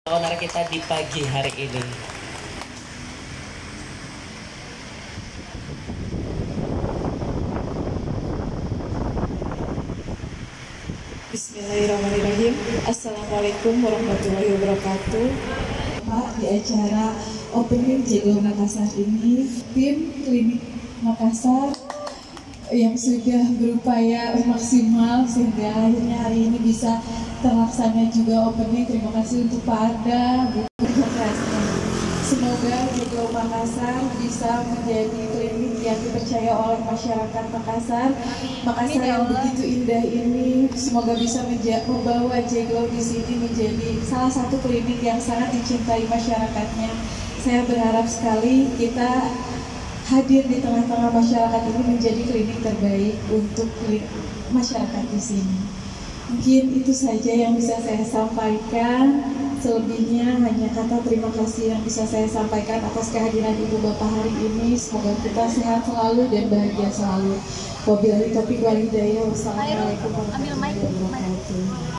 Owner kita di pagi hari ini. Bismillahirrahmanirrahim. Assalamualaikum warahmatullahi wabarakatuh. Pak, di acara opening J2 Makassar ini, tim klinik Makassar yang sudah berupaya maksimal sehingga akhirnya hari ini bisa terlaksana juga opening. Terima kasih untuk Pak Arda, Bu Kasnya. Semoga J2 Makassar bisa menjadi klinik yang dipercaya oleh masyarakat Makassar. Makassar yang begitu indah ini, semoga bisa membawa J2 di sini menjadi salah satu klinik yang sangat dicintai masyarakatnya. Saya berharap sekali kita hadir di tengah-tengah masyarakat ini menjadi klinik terbaik untuk masyarakat di sini. Mungkin itu saja yang bisa saya sampaikan. Selebihnya hanya kata terima kasih yang bisa saya sampaikan atas kehadiran Ibu Bapak hari ini. Semoga kita sehat selalu dan bahagia selalu. Wabillahi taufiq wal hidayah. Wassalamualaikum warahmatullahi wabarakatuh.